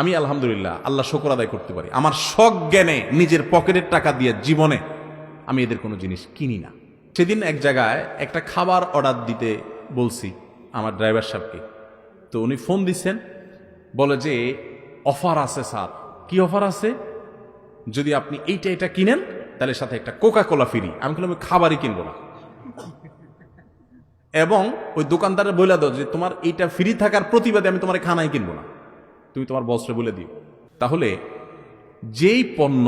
আমি আলহামদুলিল্লাহ আল্লাহ শুকর আদায় করতে পারি, আমার সজ্ঞানে নিজের পকেটের টাকা দিয়ে জীবনে আমি এদের কোনো জিনিস কিনি না। সেদিন এক জায়গায় একটা খাবার অর্ডার দিতে বলছি আমার ড্রাইভার সাহেবকে, তো উনি ফোন দিচ্ছেন, বলে যে অফার আছে স্যার। কি অফার আছে? যদি আপনি এইটা এটা কিনেন তাহলে সাথে একটা কোকা কোলা ফ্রি। আমি বললাম আমি খাবারই কিনবো না, এবং ওই দোকানদারের বলে দাও যে তোমার এইটা ফ্রি থাকার প্রতিবাদে আমি তোমার খানাই কিনবো না, তুমি তোমার বসরে বলে দিও। তাহলে যেই পণ্য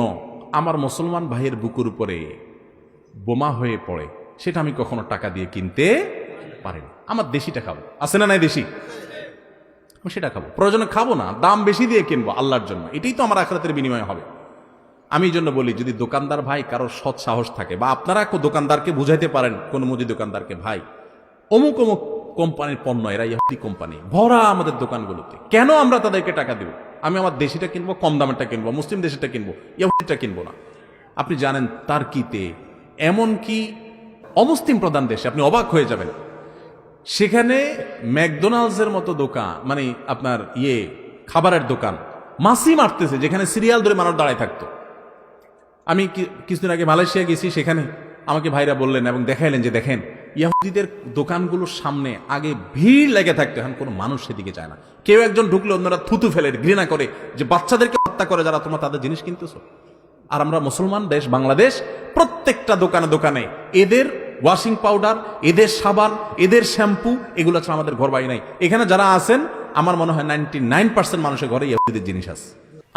আমার মুসলমান ভাইয়ের বুকের উপরে বোমা হয়ে পড়ে সেটা আমি কখনো টাকা দিয়ে কিনতে পারি না। আমার দেশিটা খাবো, আছে না নাই দেশি, সেটা খাবো, প্রয়োজনে খাবো না, দাম বেশি দিয়ে কিনবো আল্লাহর জন্য, এটাই তো আমার আখিরাতের বিনিময় হবে। আমি এই জন্য বলি, যদি দোকানদার ভাই কারোর সৎ সাহস থাকে, বা আপনারা দোকানদারকে বুঝাইতে পারেন, কোন মুদি দোকানদারকে, ভাই অমুক অমুক কোম্পানির পণ্য, এরা ইহুদি কোম্পানি ভরা আমাদের দোকানগুলোতে, কেন আমরা তাদেরকে টাকা দেব? আমি আমার দেশিটা কিনবো, কম দামেরটা কিনবো, মুসলিম দেশিটা কিনবো, ইহুদিটা কিনবো না। আপনি জানেন তার্কিতে, এমন কি অমুসলিম প্রধান দেশে, আপনি অবাক হয়ে যাবেন, সেখানে ম্যাকডোনাল্ডসের মতো দোকান, মানে আপনার খাবারের দোকান মাসি মারতেছে, যেখানে সিরিয়াল ধরে মানুষ দাঁড়ায় থাকতো। আমি কিছুদিন আগে মালয়েশিয়া গেছি, সেখানে আমাকে ভাইরা বললেন এবং দেখাইলেন যে দেখেন ইহুদিদের দোকানগুলোর সামনে আগে ভিড় লেগে থাকতো, এখন কোনো মানুষ সেদিকে যায় না। কেউ একজন ঢুকলে অন্যরা থুতু ফেলে, ঘৃণা করে, যে বাচ্চাদেরকে হত্যা করে যারা তোমরা তাদের জিনিস কিনতেছো। আর আমরা মুসলমান দেশ বাংলাদেশ, প্রত্যেকটা দোকানে দোকানে এদের ওয়াশিং পাউডার, এদের সাবান, এদের শ্যাম্পু, এগুলো ছাড়া আমাদের ঘর বাড়ি নাই। এখানে যারা আছেন আমার মনে হয় 99% মানুষের ঘরে ইহুদিদের জিনিস আছে।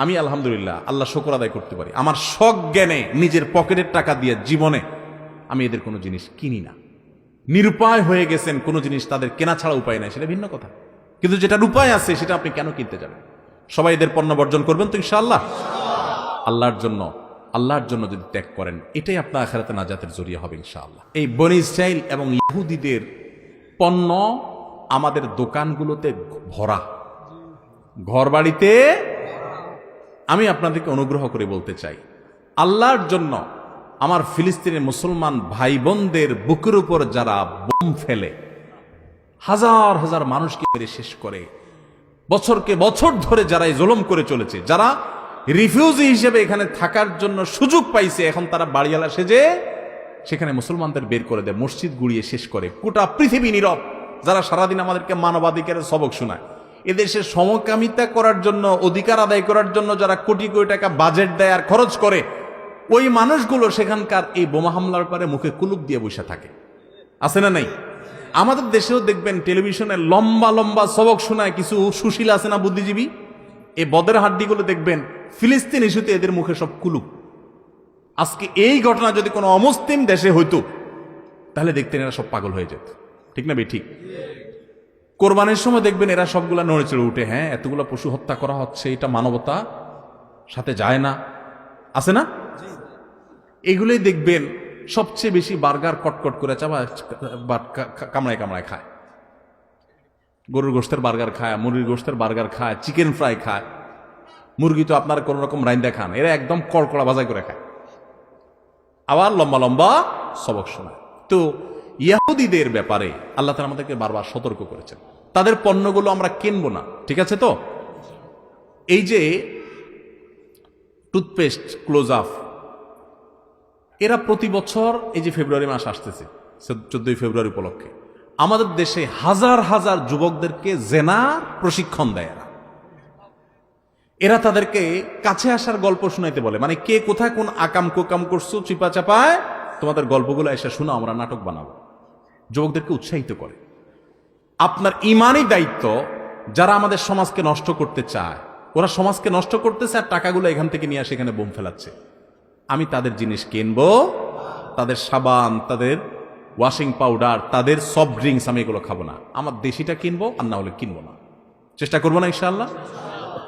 আমি আলহামদুলিল্লাহ আল্লাহ শুকর আদায় করতে পারি, আমার সজ্ঞানে নিজের পকেটের টাকা দিয়ে জীবনে আমি এদের কোনো জিনিস কিনি না। নিরুপায় হয়ে গেছেন, কোনো জিনিস তাদের কেনা ছাড়া উপায় নাই, সেটা ভিন্ন কথা, কিন্তু যেটার উপায় আছে সেটা আপনি কেন কিনতে যাবেন? সবাই এদের পণ্য বর্জন করবেন তো ইনশাআল্লাহ। আল্লাহর জন্য যদি ত্যাগ করেন, এটাই আপনার আখিরাতে নাজাতের জরিয়া হবে ইনশাআল্লাহ। এই বনি ইসরাইল এবং ইহুদিদের পণ্য আমাদের দোকানগুলোতে ভরা, ঘর বাড়িতে। আমি আপনাদেরকে অনুগ্রহ করে বলতে চাই, আল্লাহর জন্য আমার ফিলিস্তিনের মুসলমান ভাই বোনদের বুকের উপর যারা বোম ফেলে, হাজার হাজার মানুষকে মেরে শেষ করে, বছরকে বছর ধরে যারা এই জুলুম করে চলেছে, যারা রিফিউজি হিসেবে এখানে থাকার জন্য সুযোগ পাইছে, এখন তারা বাড়িওয়ালা সেজে সেখানে মুসলমানদের বের করে দেয়, মসজিদ গুড়িয়ে শেষ করে, গোটা পৃথিবী নীরব। যারা সারাদিন আমাদেরকে মানবাধিকারের সবক শোনায়, এদেশে সমকামিতা করার জন্য, অধিকার আদায় করার জন্য যারা কোটি কোটি টাকা বাজেট দেয় আর খরচ করে, ওই মানুষগুলো সেখানকার এই বোমা হামলার পরে মুখে কুলুপ দিয়ে বসে থাকে, আছে না নাই? আমাদের দেশেও দেখবেন টেলিভিশনে লম্বা লম্বা সবক শোনায় কিছু সুশীল আছে না, বুদ্ধিজীবী, এই বদের হাড্ডিগুলো দেখবেন ফিলিস্তিন ইস্যুতে এদের মুখে সব কুলুপ। আজকে এই ঘটনা যদি কোনো অমুসলিম দেশে হইতো, তাহলে দেখতেন এরা সব পাগল হয়ে যেত, ঠিক না বে ঠিক? কোরবানির সময় দেখবেন এরা সবগুলা নড়ে চড়ে উঠে, হ্যাঁ এতগুলো পশু হত্যা করা হচ্ছে, এটা মানবতা সাথে যায় না, আছে না? এগুলোই দেখবেন সবচেয়ে বেশি বার্গার কটকট করে কামড়ায় কামড়ায় খায়, গরুর গোশতের বার্গার খায়, মুরগির গোশতের বার্গার খায়, চিকেন ফ্রাই খায়। মুরগি তো আপনারা কোন রকম রাইন্দা খান, এরা একদম কড়কড়া বাজাই করে খায়, আবার লম্বা লম্বা সবক শোনায়। তো ইহুদিদের ব্যাপারে আল্লাহ তাআলা আমাদেরকে বারবার সতর্ক করেছেন, তাদের পণ্যগুলো আমরা কিনবো না, ঠিক আছে তো? এই যে টুথপেস্ট ক্লোজ আপ, এরা প্রতি বছর এই যে ফেব্রুয়ারি মাস আসতেছে, 14 ফেব্রুয়ারি উপলক্ষে আমাদের দেশে হাজার হাজার যুবকদেরকে জেনার প্রশিক্ষণ দেয়। এরা তাদেরকে কাছে আসার গল্প শুনাইতে বলে, মানে কে কোথায় কোন আকাম কোকাম করছো চিপা চাপায় তোমাদের গল্পগুলো এসে শোনা, আমরা নাটক বানাবো, যুবকদেরকে উৎসাহিত করে। আপনার ইমানই দায়িত্ব, যারা আমাদের সমাজকে নষ্ট করতে চায়, ওরা সমাজকে নষ্ট করতেছে আর টাকাগুলো এখান থেকে নিয়ে সেখানে বোম ফেলাচ্ছে। আমি তাদের জিনিস কিনবো, তাদের সাবান, তাদের ওয়াশিং পাউডার, তাদের সফট ড্রিঙ্কস, আমি এগুলো খাবো না। আমার দেশিটা কিনবো, আর না হলে কিনবো না, চেষ্টা করবো না ইনশাআল্লাহ।